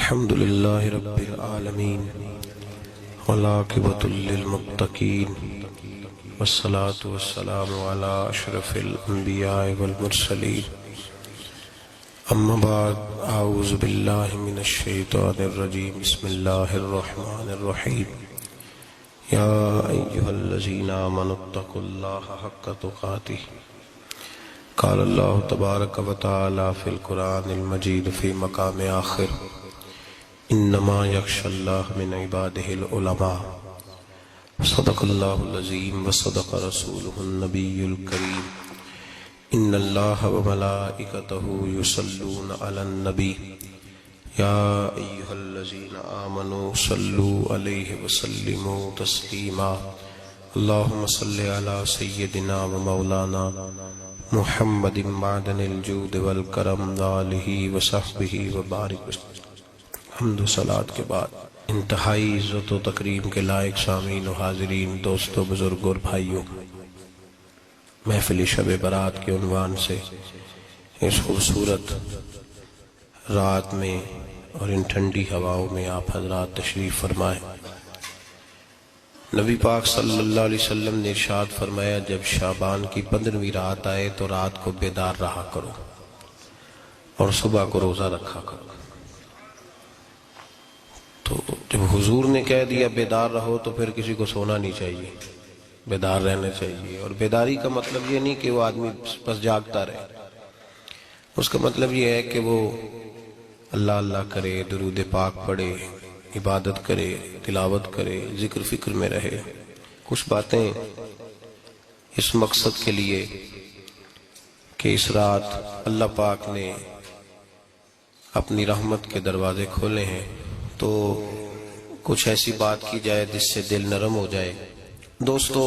الحمد لله رب العالمين والعاقبة للمتقين والصلاة والسلام على أشرف الأنبياء والمرسلين أما بعد أعوذ بالله من الشيطان الرجيم بسم الله الرحمن الرحيم يا أيها الذين آمنوا اتقوا الله حق تقاته قال الله تبارك وتعالى في القرآن المجيد في مقام آخر انما يخشى الله من عباده العلماء صدق الله العظيم وصدق رسوله النبي الكريم ان الله وملائكته يصلون على النبي يا ايها الذين آمنوا صلوا عليه وسلموا تسليما اللهم صل على سيدنا ومولانا محمد معدن الجود والکرم آلہ وصحبہ وبارک وسلم۔ حمد و صلات کے بعد انتہائی عزت و تکریم کے لائق سامعین و حاضرین، دوستو، بزرگوں اور بھائیوں، محفل شب برات کے عنوان سے اس خوبصورت رات میں اور ان ٹھنڈی ہواؤں میں آپ حضرات تشریف فرمائیں۔ نبی پاک صلی اللہ علیہ وسلم نے ارشاد فرمایا، جب شعبان کی 15ویں رات آئے تو رات کو بیدار رہا کرو اور صبح کو روزہ رکھا کرو۔ تو جب حضور نے کہہ دیا بیدار رہو تو پھر کسی کو سونا نہیں چاہیے، بیدار رہنا چاہیے۔ اور بیداری کا مطلب یہ نہیں کہ وہ آدمی بس جاگتا رہے، اس کا مطلب یہ ہے کہ وہ اللہ اللہ کرے، درود پاک پڑھے، عبادت کرے، تلاوت کرے، ذکر فکر میں رہے۔ کچھ باتیں اس مقصد کے لیے کہ اس رات اللہ پاک نے اپنی رحمت کے دروازے کھولے ہیں، تو کچھ ایسی بات کی جائے جس سے دل نرم ہو جائے۔ دوستو،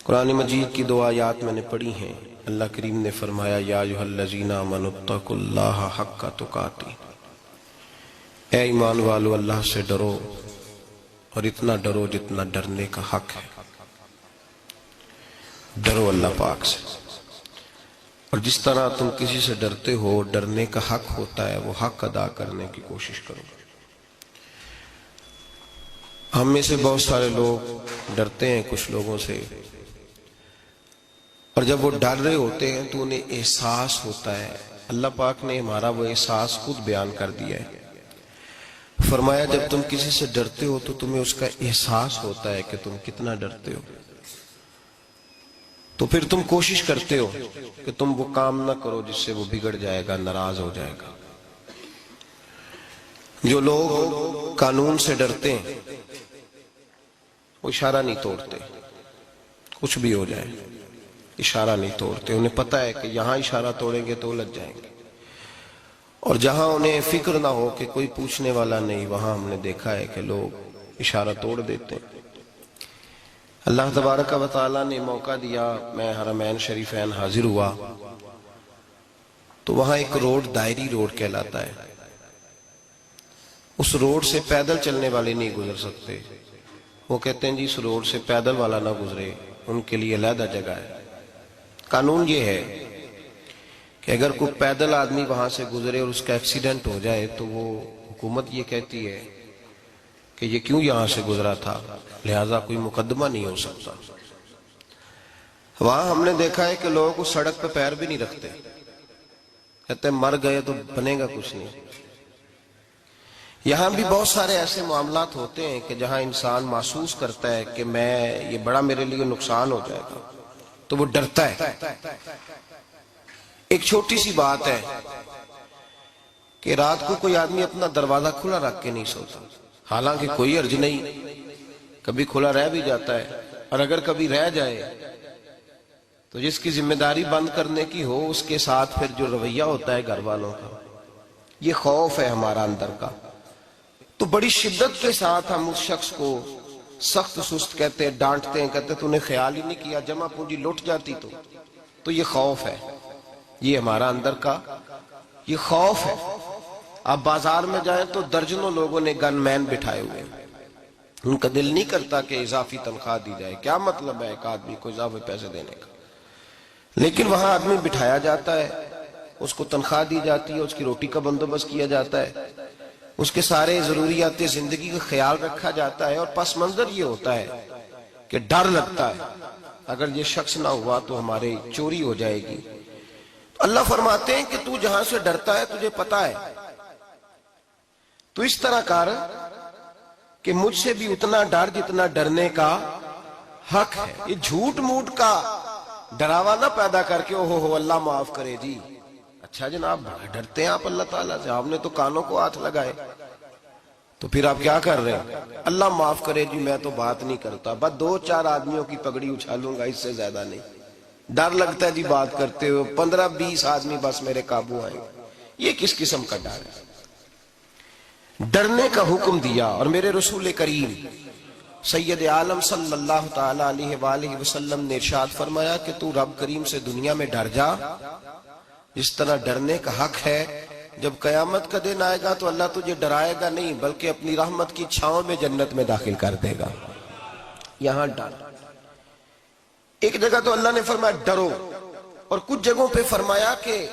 قرآن مجید کی 2 آیات میں نے پڑھی ہیں۔ اللہ کریم نے فرمایا، یا ایھا الذین آمنوا اتقوا اللہ حق تقاتہ، اے ایمان والو اللہ سے ڈرو اور اتنا ڈرو جتنا ڈرنے کا حق ہے۔ ڈرو اللہ پاک سے، اور جس طرح تم کسی سے ڈرتے ہو، ڈرنے کا حق ہوتا ہے، وہ حق ادا کرنے کی کوشش کرو۔ ہم میں سے بہت سارے لوگ ڈرتے ہیں کچھ لوگوں سے، اور جب وہ ڈر رہے ہوتے ہیں تو انہیں احساس ہوتا ہے۔ اللہ پاک نے ہمارا وہ احساس خود بیان کر دیا ہے۔ فرمایا، جب تم کسی سے ڈرتے ہو تو تمہیں اس کا احساس ہوتا ہے کہ تم کتنا ڈرتے ہو، تو پھر تم کوشش کرتے ہو کہ تم وہ کام نہ کرو جس سے وہ بگڑ جائے گا، ناراض ہو جائے گا۔ جو لوگ قانون سے ڈرتے ہیں وہ اشارہ نہیں توڑتے، کچھ بھی ہو جائے اشارہ نہیں توڑتے۔ انہیں پتہ ہے کہ یہاں اشارہ توڑیں گے تو الجھ جائیں گے، اور جہاں انہیں فکر نہ ہو کہ کوئی پوچھنے والا نہیں، وہاں ہم نے دیکھا ہے کہ لوگ اشارہ توڑ دیتے ہیں۔ اللہ تبارک و تعالیٰ نے موقع دیا، میں حرمین شریفین حاضر ہوا تو وہاں ایک روڈ دائری روڈ کہلاتا ہے۔ اس روڈ سے پیدل چلنے والے نہیں گزر سکتے۔ وہ کہتے ہیں جی اس روڈ سے پیدل والا نہ گزرے، ان کے لیے علیحدہ جگہ ہے۔ قانون یہ ہے کہ اگر کوئی پیدل آدمی وہاں سے گزرے اور اس کا ایکسیڈنٹ ہو جائے تو وہ حکومت یہ کہتی ہے کہ یہ کیوں یہاں سے گزرا تھا، لہٰذا کوئی مقدمہ نہیں ہو سکتا۔ وہاں ہم نے دیکھا ہے کہ لوگ اس سڑک پہ پیر بھی نہیں رکھتے، کہتے ہیں مر گئے تو بنے گا کچھ نہیں۔ یہاں بھی بہت سارے ایسے معاملات ہوتے ہیں کہ جہاں انسان محسوس کرتا ہے کہ یہ بڑا میرے لیے نقصان ہو جائے گا، تو وہ ڈرتا ہے۔ ایک چھوٹی سی بات ہے کہ رات کو کوئی آدمی اپنا دروازہ کھلا رکھ کے نہیں سوتا، حالانکہ کوئی عرض نہیں، کبھی کھلا رہ بھی جاتا ہے، اور اگر کبھی رہ جائے تو جس کی ذمہ داری بند کرنے کی ہو اس کے ساتھ پھر جو رویہ ہوتا ہے گھر والوں کا، یہ خوف ہے ہمارا اندر کا، تو بڑی شدت کے ساتھ ہم اس شخص کو سخت سست کہتے ہیں، ڈانٹتے ہیں، کہتے ہیں تو نے خیال ہی نہیں کیا، جمع پونجی لٹ جاتی تو یہ خوف ہے، یہ ہمارا اندر کا یہ خوف ہے۔ آپ بازار میں جائیں تو درجنوں لوگوں نے گن مین بٹھائے ہوئے ہیں، ان کا دل نہیں کرتا کہ اضافی تنخواہ دی جائے، کیا مطلب ہے ایک آدمی کو اضافی پیسے دینے کا، لیکن وہاں آدمی بٹھایا جاتا ہے اس کو تنخواہ دی جاتی ہے، اس کی روٹی کا بندوبست کیا جاتا ہے، اس کے سارے ضروریات زندگی کا خیال رکھا جاتا ہے، اور پس منظر یہ ہوتا ہے کہ ڈر لگتا ہے اگر یہ شخص نہ ہوا تو ہماری چوری ہو جائے گی۔ اللہ فرماتے ہیں کہ تو جہاں سے ڈرتا ہے تجھے پتا ہے، تو اس طرح کر کہ مجھ سے بھی اتنا ڈر جتنا ڈرنے کا حق ہے۔ یہ جھوٹ موٹ کا ڈراوا نہ پیدا کر کے اوہ اللہ معاف کرے جی، اچھا جناب ڈرتے ہیں آپ اللہ تعالیٰ سے، آپ نے تو کانوں کو ہاتھ لگائے، تو پھر آپ کیا کر رہے ہیں؟ اللہ معاف کرے جی میں تو بات نہیں کرتا، بس 2-4 آدمیوں کی پگڑی اچھالوں گا، اس سے زیادہ نہیں۔ ڈر لگتا ہے جی بات کرتے ہو، 15-20 آدمی بس میرے قابو آئیں گے۔ یہ کس قسم کا ڈر ہے؟ ڈرنے کا حکم دیا، اور میرے رسول کریم سید عالم صلی اللہ تعالی علیہ وآلہ وسلم نے ارشاد فرمایا کہ تو رب کریم سے دنیا میں ڈر جا جس طرح ڈرنے کا حق ہے۔ جب قیامت کا دن آئے گا تو اللہ تجھے ڈرائے گا نہیں بلکہ اپنی رحمت کی چھاؤں میں جنت میں داخل کر دے گا۔ یہاں ڈر، ایک جگہ تو اللہ نے فرمایا ڈرو، اور کچھ جگہوں پہ فرمایا کہ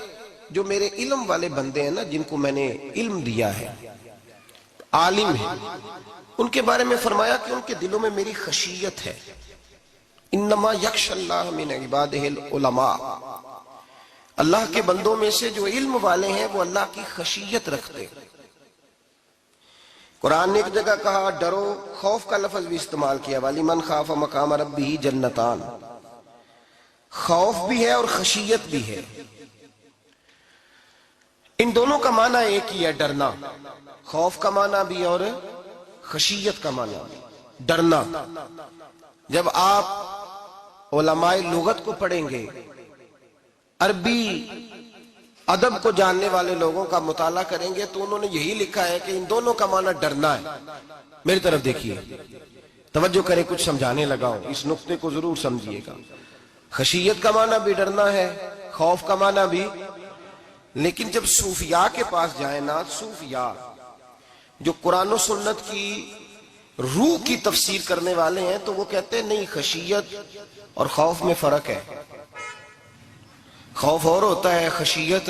جو میرے علم والے بندے ہیں نا، جن کو میں نے علم دیا ہے، عالم ہیں، ان کے بارے میں فرمایا کہ ان کے دلوں میں میری خشیت ہے۔ انما یخشی اللہ من عبادہ العلماء، اللہ کے بندوں میں سے جو علم والے ہیں وہ اللہ کی خشیت رکھتے ہیں۔ قرآن نے ایک جگہ کہا ڈرو، خوف کا لفظ بھی استعمال کیا، وَلِمَنْ خَافَ مَقَامَ رَبِّهِ جَنَّتَانِ، خوف بھی ہے اور خشیت بھی ہے۔ ان دونوں کا معنی ایک ہی ہے، ڈرنا، خوف کا معنی بھی اور خشیت کا معنی بھی، ڈرنا۔ جب آپ علماء لغت کو پڑھیں گے، عربی ادب کو جاننے والے لوگوں کا مطالعہ کریں گے تو انہوں نے یہی لکھا ہے کہ ان دونوں کا معنی ڈرنا ہے۔ میری طرف دیکھیے، توجہ کریں، کچھ سمجھانے لگا ہوں، اس نقطے کو ضرور سمجھیے گا۔ خشیت کا معنی بھی ڈرنا ہے، خوف کا معنی بھی، لیکن جب صوفیاء کے پاس جائیں نا، صوفیاء جو قرآن و سنت کی روح کی تفسیر کرنے والے ہیں، تو وہ کہتے ہیں نہیں، خشیت اور خوف میں فرق ہے، خوف اور ہوتا ہے، خشیت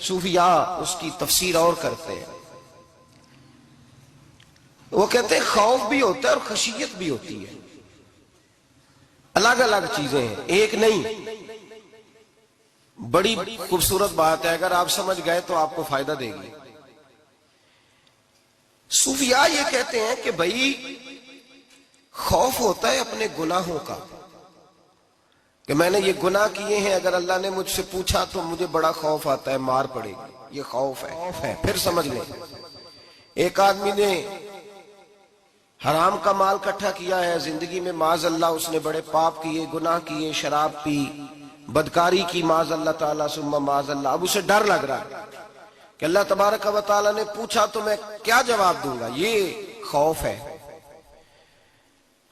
صوفیاء اس کی تفسیر اور کرتے ہیں۔ وہ کہتے ہیں خوف بھی ہوتا ہے اور خشیت بھی ہوتی ہے، الگ الگ چیزیں ہیں، ایک نہیں۔ بڑی خوبصورت بات ہے، اگر آپ سمجھ گئے تو آپ کو فائدہ دے گی۔ صوفیاء یہ کہتے ہیں کہ بھائی خوف ہوتا ہے اپنے گناہوں کا، کہ میں نے یہ گناہ کیے ہیں، اگر اللہ نے مجھ سے پوچھا تو مجھے بڑا خوف آتا ہے، مار پڑے گی، یہ خوف ہے۔ پھر سمجھ لیں، ایک آدمی نے حرام کا مال اکٹھا کیا ہے زندگی میں، معاذ اللہ اس نے بڑے پاپ کیے، گناہ کیے، شراب پی، بدکاری کی، معاذ اللہ تعالیٰ ثم معاذ اللہ۔ اب اسے ڈر لگ رہا ہے کہ اللہ تبارک و تعالیٰ نے پوچھا تو میں کیا جواب دوں گا، یہ خوف ہے۔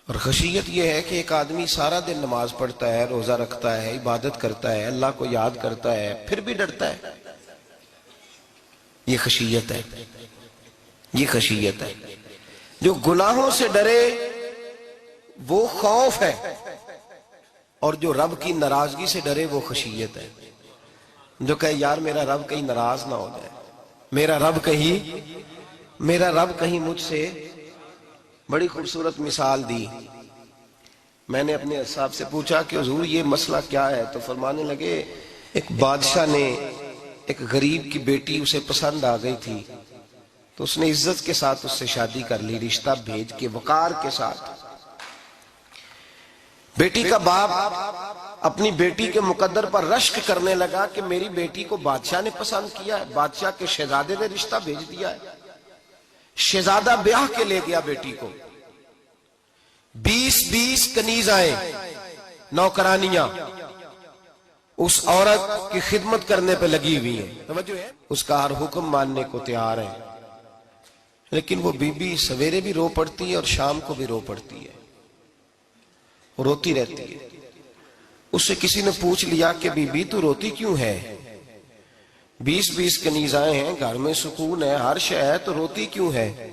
اور خشیت یہ ہے کہ ایک آدمی سارا دن نماز پڑھتا ہے، روزہ رکھتا ہے، عبادت کرتا ہے، اللہ کو یاد کرتا ہے، پھر بھی ڈرتا ہے، یہ خشیت ہے، یہ خشیت ہے۔ جو گناہوں سے ڈرے وہ خوف ہے، اور جو رب کی ناراضگی سے ڈرے وہ خشیت ہے۔ جو کہے یار میرا رب کہیں ناراض نہ ہو جائے، میرا رب کہیں مجھ سے، بڑی خوبصورت مثال دی۔ میں نے اپنے صاحب سے پوچھا کہ حضور یہ مسئلہ کیا ہے، تو فرمانے لگے ایک بادشاہ نے ایک غریب کی بیٹی اسے پسند آ گئی تھی، تو اس نے عزت کے ساتھ اس سے شادی کر لی، رشتہ بھیج کے، وقار کے ساتھ۔ بیٹی کا باپ اپنی بیٹی کے مقدر پر رشک کرنے لگا کہ میری بیٹی کو بادشاہ نے پسند کیا ہے، بادشاہ کے شہزادے نے رشتہ بھیج دیا ہے۔ شہزادہ بیاہ کے لے گیا بیٹی کو، 20 کنیزائیں، نوکرانیاں اس عورت کی خدمت کرنے پہ لگی ہوئی ہیں، توجہ ہے، اس کا ہر حکم ماننے کو تیار ہے۔ لیکن وہ بی بی سویرے بھی رو پڑتی ہے اور شام کو بھی رو پڑتی ہے، روتی رہتی ہے۔ اس سے کسی نے پوچھ لیا کہ بی بی تو روتی کیوں ہے، 20 کنیزائیں ہیں، گھر میں سکون ہے، ہر شے ہے، تو روتی کیوں ہے؟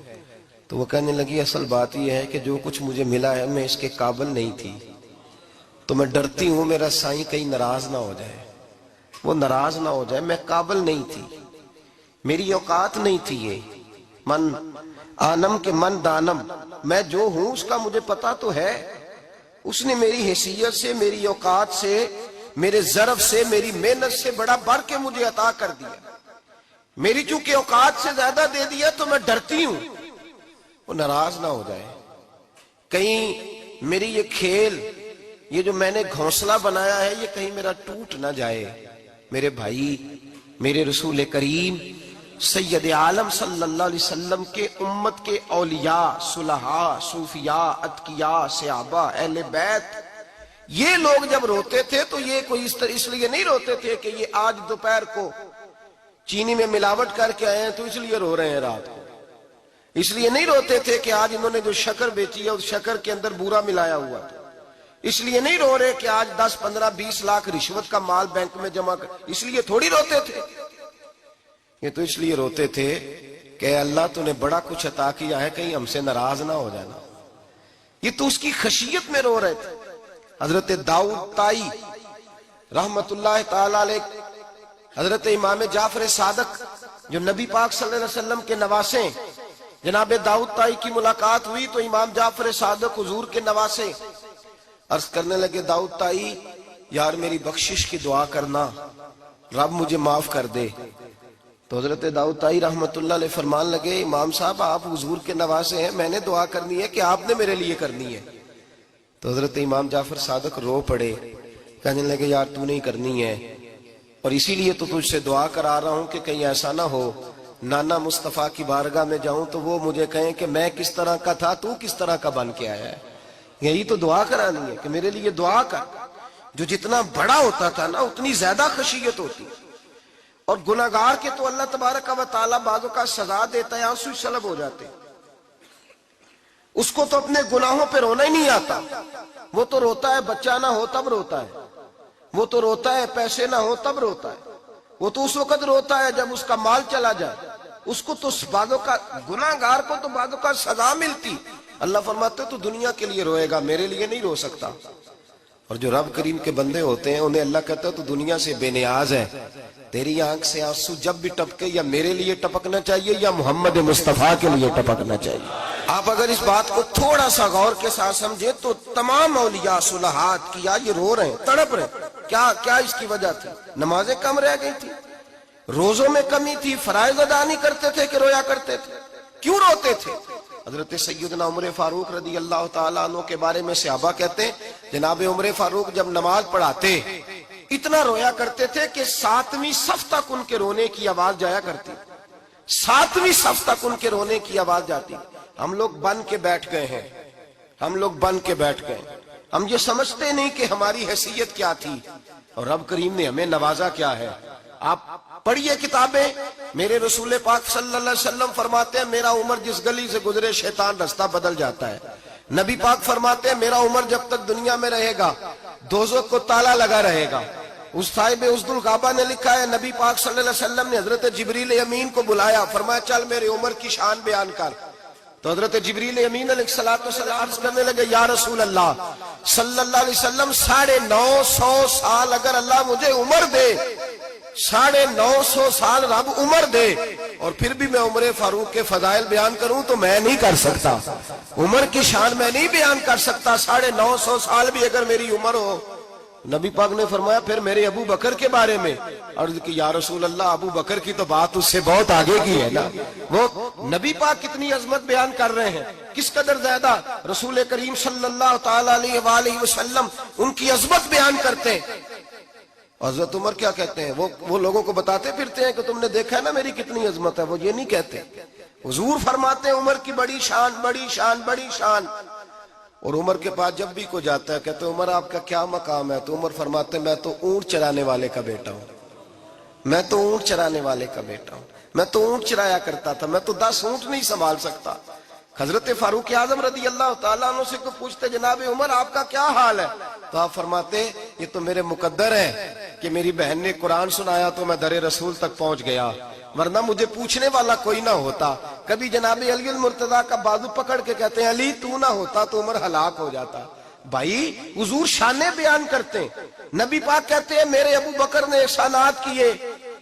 تو وہ کہنے لگی اصل بات یہ ہے کہ جو کچھ مجھے ملا ہے میں اس کے قابل نہیں تھی، تو میں ڈرتی ہوں میرا سائیں کہیں ناراض نہ ہو جائے، وہ ناراض نہ ہو جائے، میں قابل نہیں تھی، میری اوقات نہیں تھی، یہ من آنم کے من دانم، میں جو ہوں اس کا مجھے پتا تو ہے، اس نے میری حیثیت سے، میری اوقات سے، میرے ظرف سے، میری محنت سے بڑا بڑھ کے مجھے عطا کر دیا، میری چونکہ اوقات سے زیادہ دے دیا تو میں ڈرتی ہوں وہ ناراض نہ ہو جائے، کہیں میری یہ کھیل، یہ جو میں نے گھونسلہ بنایا ہے، یہ کہیں میرا ٹوٹ نہ جائے۔ میرے بھائی، میرے رسول کریم سید عالم صلی اللہ علیہ وسلم کے امت کے اولیاء، صلحاء، صوفیاء، اتقیاء، صحابہ، اہل بیت، یہ لوگ جب روتے تھے تو یہ کوئی اس لیے نہیں روتے تھے کہ یہ آج دوپہر کو چینی میں ملاوٹ کر کے آئے ہیں تو اس لیے رو رہے ہیں رات کو، اس لیے نہیں روتے تھے کہ آج انہوں نے جو شکر بیچی ہے اس شکر کے اندر بورا ملایا ہوا تھا، اس لیے نہیں رو رہے کہ آج 10 15 20 لاکھ رشوت کا مال بینک میں جمع کر، اس لیے تھوڑی روتے تھے، یہ تو اس لیے روتے تھے کہ اللہ تو نے بڑا کچھ عطا کیا ہے، کہیں ہم سے ناراض نہ ہو جانا، یہ تو اس کی خشیت میں رو رہے تھے۔ حضرت داؤد طائی رحمت اللہ تعالی علیہ، حضرت امام جعفر صادق جو نبی پاک صلی اللہ علیہ وسلم کے نواسے، جناب داؤد طائی کی ملاقات ہوئی تو امام جعفر صادق حضور کے نواسے عرض کرنے لگے، داؤد طائی یار میری بخشش کی دعا کرنا، رب مجھے معاف کر دے۔ تو حضرت داؤد طائی رحمت اللہ علیہ فرمان لگے، امام صاحب آپ حضور کے نواسے ہیں، میں نے دعا کرنی ہے کہ آپ نے میرے لیے کرنی ہے؟ تو حضرت امام جعفر صادق رو پڑے، کہنے لگے یار تو نہیں کرنی ہے، اور اسی لیے تو تجھ سے دعا کرا رہا ہوں کہ کہیں ایسا نہ ہو نانا مصطفیٰ کی بارگاہ میں جاؤں تو وہ مجھے کہیں کہ میں کس طرح کا تھا تو کس طرح کا بن کے آیا ہے، یہی تو دعا کرانی ہے کہ میرے لیے دعا کر۔ جو جتنا بڑا ہوتا تھا نا اتنی زیادہ خشیت ہوتی، اور گناہگار کے تو اللہ تبارک و تعالیٰ بعضوں کا سزا دیتا ہے، آنسو سلب ہو جاتے، اس کو تو اپنے گناہوں پہ رونا ہی نہیں آتا، وہ تو روتا ہے بچہ نہ ہو تب روتا ہے، وہ تو روتا ہے پیسے نہ ہو تب روتا ہے، وہ تو اس وقت روتا ہے جب اس کا مال چلا جائے، اس کو تو بعضوں کا، گناہگار کو تو بعضوں کا سزا ملتی، اللہ فرماتے تو دنیا کے لیے روئے گا، میرے لیے نہیں رو سکتا۔ اور جو رب کریم کے بندے ہوتے ہیں انہیں اللہ کہتا ہے تو دنیا سے بے نیاز ہے، تیری آنکھ سے آنسو جب بھی ٹپکے یا میرے لیے ٹپکنا چاہیے یا محمد مصطفیٰ کے لیے ٹپکنا چاہیے۔ آپ اگر اس بات کو تھوڑا سا غور کے ساتھ سمجھے تو تمام اولیاء صلحات کیا یہ رو رہے ہیں، تڑپ رہے ہیں، کیا اس کی وجہ تھی؟ نمازیں کم رہ گئی تھی، روزوں میں کمی تھی، فرائض ادا نہیں کرتے تھے کہ رویا کرتے تھے؟ کیوں روتے تھے؟ حضرت سیدنا عمر فاروق رضی اللہ تعالیٰ عنہ کے بارے میں صحابہ کہتے ہیں، جناب عمر فاروق جب نماز پڑھاتے اتنا رویا کرتے تھے کہ 7ویں صف تک ان کے رونے کی آواز جایا کرتی، 7ویں صف تک ان کے رونے کی آواز جاتی۔ ہم لوگ بن کے بیٹھ گئے ہیں، ہم لوگ بن کے بیٹھ گئے، ہم یہ سمجھتے نہیں کہ ہماری حیثیت کیا تھی اور رب کریم نے ہمیں نوازا کیا ہے۔ آپ پڑھیے کتابیں، میرے رسول پاک صلی اللہ علیہ وسلم فرماتے ہیں میرا عمر جس گلی سے گزرے شیطان رستہ بدل جاتا ہے۔ نبی پاک فرماتے ہیں میرا عمر جب تک دنیا میں رہے گا دوزخ کو تالا لگا رہے گا۔ اس صاحب عزد الغابہ نے لکھا ہے نبی پاک صلی اللہ علیہ وسلم نے حضرت جبریل امین کو بلایا، فرمایا چل میرے عمر کی شان بیان کر۔ تو حضرت جبریل امین علیہ السلام عرض کرنے لگے یا رسول اللہ صلی اللہ علیہ وسلم 950 سال اگر اللہ مجھے عمر دے، 950 سال رب عمر دے، اور پھر بھی میں عمر فاروق کے فضائل بیان کروں تو میں نہیں کر سکتا، عمر کی شان میں نہیں بیان کر سکتا، 950 سال بھی اگر میری عمر ہو۔ نبی پاک نے فرمایا پھر میرے ابو بکر کے بارے میں، عرض کی یا رسول اللہ ابو بکر کی تو بات اس سے بہت آگے کی ہے نا، وہ نبی پاک کتنی عظمت بیان کر رہے ہیں، کس قدر زیادہ رسول کریم صلی اللہ تعالی علیہ وآلہ وسلم ان کی عظمت بیان کرتے ہیں۔ حضرت عمر کیا کہتے ہیں، وہ لوگوں کو بتاتے پھرتے ہیں کہ تم نے دیکھا ہے نا میری کتنی عظمت ہے، وہ یہ نہیں کہتے، حضور فرماتے ہیں عمر کی بڑی شان، بڑی شان، بڑی شان۔ اور عمر کے پاس جب بھی کوئی جاتا ہے کہتے ہیں عمر آپ کا کیا مقام ہے، تو عمر فرماتے ہیں میں تو اونٹ چرانے والے کا بیٹا ہوں، میں تو اونٹ چرانے والے کا بیٹا ہوں، میں تو اونٹ چرایا کرتا تھا، میں تو 10 اونٹ نہیں سنبھال سکتا۔ حضرت فاروق اعظم رضی اللہ تعالیٰ عنہ سے کو پوچھتے جناب عمر آپ کا کیا حال ہے، تو آپ فرماتے یہ تو میرے مقدر ہے کہ میری بہن نے قرآن سنایا تو میں در رسول تک پہنچ گیا، ورنہ مجھے پوچھنے والا کوئی نہ ہوتا۔ کبھی جناب علی المرتضیٰ کا بازو پکڑ کے کہتے ہیں علی تو نہ ہوتا تو عمر ہلاک ہو جاتا، بھائی حضور شانیں بیان کرتے ہیں. نبی پاک کہتے ہیں میرے ابو بکر نے احسانات کیے,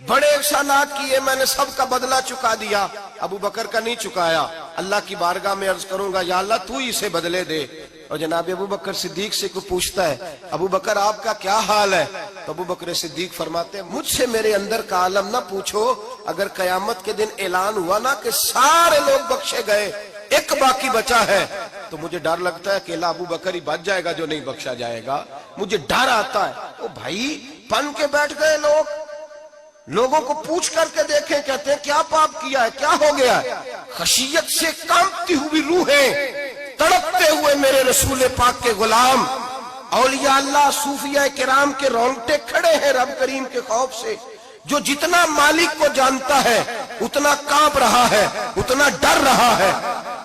بڑے احسانات کیے, میں نے سب کا بدلہ چکا دیا. ابو بکر کا نہیں چکایا. اللہ کی بارگاہ میں عرض کروں گا یا اللہ تو ہی اسے بدلے دے. اور جناب ابو بکر صدیق سے کوئی پوچھتا ہے ابو بکر آپ کا کیا حال ہے, تو ابو بکر صدیق فرماتے ہیں مجھ سے میرے اندر کا عالم نہ پوچھو, اگر قیامت کے دن اعلان ہوا نا کہ سارے لوگ بخشے گئے ایک باقی بچا ہے, تو مجھے ڈر لگتا ہے اکیلا ابو بکر ہی بچ جائے گا جو نہیں بخشا جائے گا. مجھے ڈر آتا ہے. تو بھائی پن کے بیٹھ گئے لوگ, لوگوں کو پوچھ کر کے دیکھیں, کہتے ہیں کیا پاپ کیا ہے, کیا ہو گیا ہے. خشیت سے کانپتی ہوئی روحیں, تڑپتے ہوئے میرے رسول پاک کے غلام, اولیاء اللہ صوفیاء کرام کے رونگٹے کھڑے ہیں رب کریم کے خوف سے. جو جتنا مالک کو جانتا ہے اتنا کانپ رہا ہے, اتنا ڈر رہا ہے.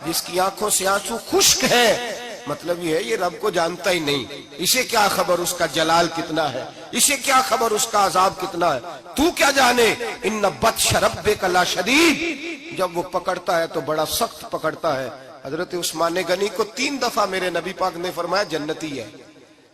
جس کی آنکھوں سے آنسو خشک ہے مطلب یہ ہے یہ رب کو جانتا ہی نہیں. اسے کیا خبر اس کا جلال کتنا ہے, اسے کیا خبر اس کا عذاب کتنا ہے, تو کیا جانے. ان بطش ربک لشدید, جب وہ پکڑتا ہے تو بڑا سخت پکڑتا ہے. حضرت عثمان غنی کو 3 دفعہ میرے نبی پاک نے فرمایا جنتی ہے,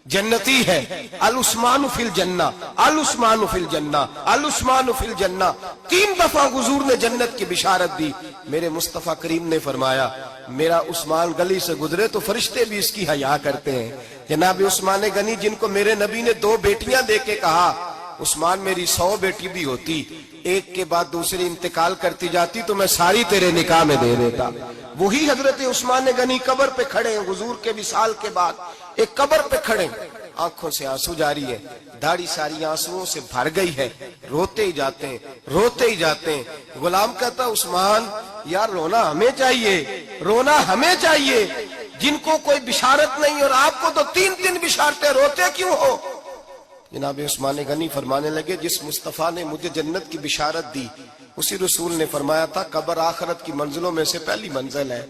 جنتی ہے. العثمان فی الجنہ, العثمان فی الجنہ, العثمان فی الجنہ. 3 دفعہ حضور نے جنت کی بشارت دی. میرے مصطفیٰ کریم نے فرمایا میرا عثمان گلی سے گزرے تو فرشتے بھی اس کی حیا کرتے ہیں. جناب عثمان غنی جن کو میرے نبی نے 2 بیٹیاں دے کے کہا عثمان میری 100 بیٹی بھی ہوتی, ایک کے بعد دوسری انتقال کرتی جاتی تو میں ساری تیرے نکاح میں دے دیتا. وہی حضرت عثمان غنی قبر پہ کھڑے ہیں حضور کے وصال کے بعد, ایک قبر پہ کھڑے, آنکھوں سے آنسو جاری ہے, داڑھی ساری آنسوؤں سے بھر گئی ہے, روتے ہی جاتے ہیں, روتے ہی جاتے ہیں. غلام کہتا عثمان یار رونا ہمیں چاہیے, رونا ہمیں چاہیے, جن کو کوئی بشارت نہیں اور آپ کو تو 3 بشارتیں, روتے کیوں ہو. جناب عثمان غنی فرمانے لگے جس مصطفیٰ نے مجھے جنت کی بشارت دی اسی رسول نے فرمایا تھا قبر آخرت کی منزلوں میں سے پہلی منزل ہے,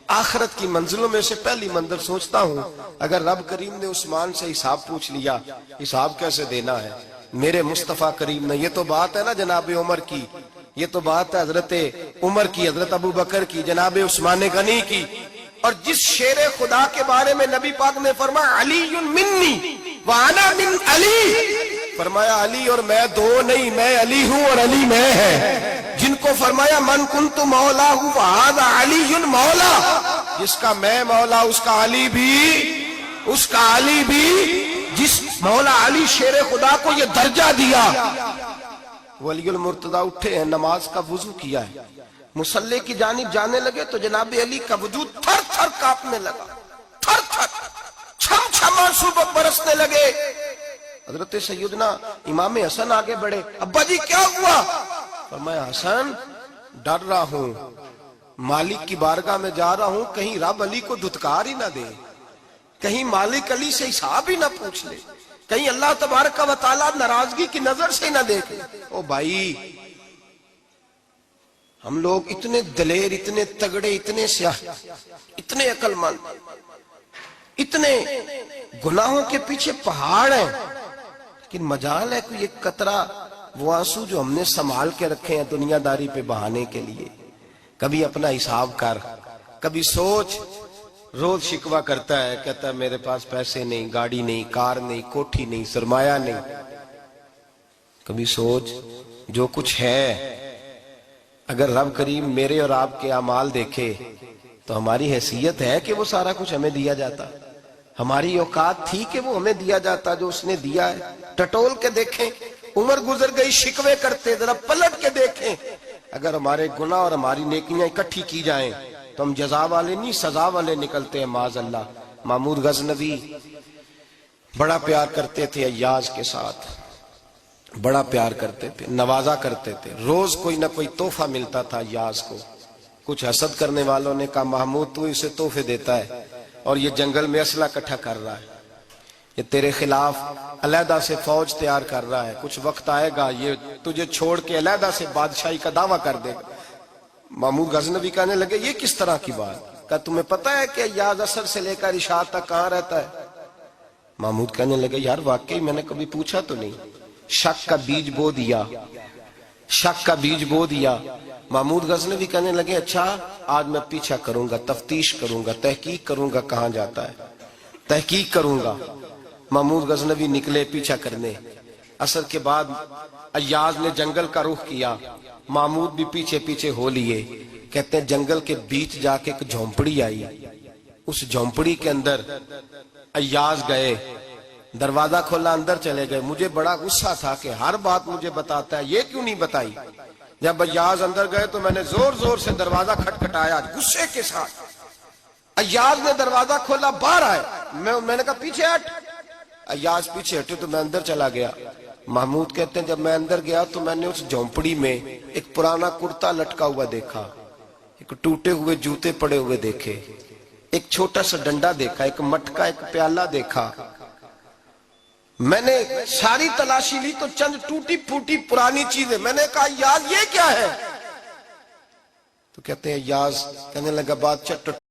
آخرت کی منزلوں میں سے پہلی منزل. سوچتا ہوں اگر رب کریم نے عثمان سے حساب پوچھ لیا, حساب کیسے دینا ہے میرے مصطفیٰ کریم نے. یہ تو بات ہے نا جناب عمر کی, یہ تو بات ہے حضرت عمر کی, حضرت ابو بکر کی, جناب عثمان غنی کی. اور جس شیر خدا کے بارے میں نبی پاک نے فرمایا علی منی وانا من علی, فرمایا علی اور میں 2 نہیں, میں علی ہوں اور علی میں ہے. جن کو فرمایا من کنت مولا ہوں فہذا علی مولا, جس کا میں مولا اس کا علی بھی, اس کا علی بھی. جس مولا علی شیر خدا کو یہ درجہ دیا. ولی المرتضی اٹھے ہیں, نماز کا وضو کیا ہے, مصلی کی جانب جانے لگے تو جناب علی کا وجود تھر تھر کانپنے لگا, تھر تھر, چھم چھم آنسو برسنے لگے. حضرت سیدنا امام حسن آگے بڑھے, ابا جی کیا ہوا. فرمایا حسن ڈر رہا ہوں, مالک کی بارگاہ میں جا رہا ہوں, کہیں رب علی کو دھتکار ہی نہ دے, کہیں مالک علی سے حساب ہی نہ پوچھ لے, کہیں اللہ تبارک و تعالیٰ ناراضگی کی نظر سے نہ دیکھے. او بھائی ہم لوگ اتنے دلیر, اتنے تگڑے, اتنے سیاہ, اتنے عقل مند, اتنے گناہوں کے پیچھے پہاڑ ہیں, لیکن مجال ہے کوئی ایک قطرہ وہ آنسو جو ہم نے سنبھال کے رکھے ہیں دنیا داری پہ بہانے کے لیے. کبھی اپنا حساب کر, کبھی سوچ. روز شکوہ کرتا ہے, کہتا ہے میرے پاس پیسے نہیں, گاڑی نہیں, کار نہیں, کوٹھی نہیں, سرمایہ نہیں. کبھی سوچ جو کچھ ہے اگر رب کریم میرے اور آپ کے اعمال دیکھے تو ہماری حیثیت ہے کہ وہ سارا کچھ ہمیں دیا جاتا, ہماری اوقات تھی کہ وہ ہمیں دیا جاتا جو اس نے دیا ہے. ٹٹول کے دیکھیں, عمر گزر گئی شکوے کرتے, ذرا پلٹ کے دیکھیں. اگر ہمارے گناہ اور ہماری نیکیاں اکٹھی کی جائیں تو ہم جزا والے نہیں سزا والے نکلتے ہیں معاذ اللہ. محمود غزنوی بڑا پیار کرتے تھے ایاز کے ساتھ, بڑا پیار کرتے تھے, نوازا کرتے تھے. روز کوئی نہ کوئی تحفہ ملتا تھا ایاز کو. کچھ حسد کرنے والوں نے کہا محمود تو اسے تحفے دیتا ہے اور یہ جنگل میں اسلحہ اکٹھا کر رہا ہے, یہ تیرے خلاف علیحدہ سے فوج تیار کر رہا ہے, کچھ وقت آئے گا یہ تجھے چھوڑ کے علیحدہ سے بادشاہی کا دعویٰ کر دے گا. محمود غزنوی کہنے لگے یہ کس طرح کی بات, کہا تمہیں پتہ ہے کہ ایاز عصر سے لے کر عشاء تک کہاں رہتا ہے. محمود کہنے لگے یار واقعی میں نے کبھی پوچھا تو نہیں. شک کا بیج بو دیا, شک کا بیج بو دیا. محمود غزنوی کہنے لگے اچھا آج میں پیچھا کروں گا, تفتیش کروں گا, تحقیق کروں گا کہاں جاتا ہے. تحقیق کروں گا۔ محمود غزنوی نکلے پیچھا کرنے۔ عصر کے بعد ایاز نے جنگل کا رخ کیا، محمود بھی پیچھے پیچھے ہو لیے۔ کہتے ہیں جنگل کے بیچ جا کے ایک جھونپڑی آئی، اس جھونپڑی کے اندر ایاز گئے، دروازہ کھولا، اندر چلے گئے۔ مجھے بڑا غصہ تھا کہ ہر بات مجھے بتاتا ہے، یہ کیوں نہیں بتائی؟ جب ایاز اندر گئے تو میں نے زور زور سے دروازہ کھٹکھٹایا غصے کے ساتھ۔ ایاز نے دروازہ کھولا، باہر آئے، میں نے کہا پیچھے ہٹ۔ ایاز پیچھے ہٹے تو میں اندر چلا گیا۔ محمود کہتے ہیں جب میں اندر گیا تو میں نے اس جھونپڑی میں ایک پرانا کرتا لٹکا ہوا دیکھا، ایک ٹوٹے ہوئے جوتے پڑے ہوئے دیکھے، ایک چھوٹا سا ڈنڈا دیکھا، ایک مٹکا، ایک پیالہ دیکھا۔ میں نے ساری تلاشی لی تو چند ٹوٹی پھوٹی پرانی چیزیں۔ میں نے کہا ایاز یہ کیا ہے؟ تو کہتے ہیں ایاز کہنے لگا بات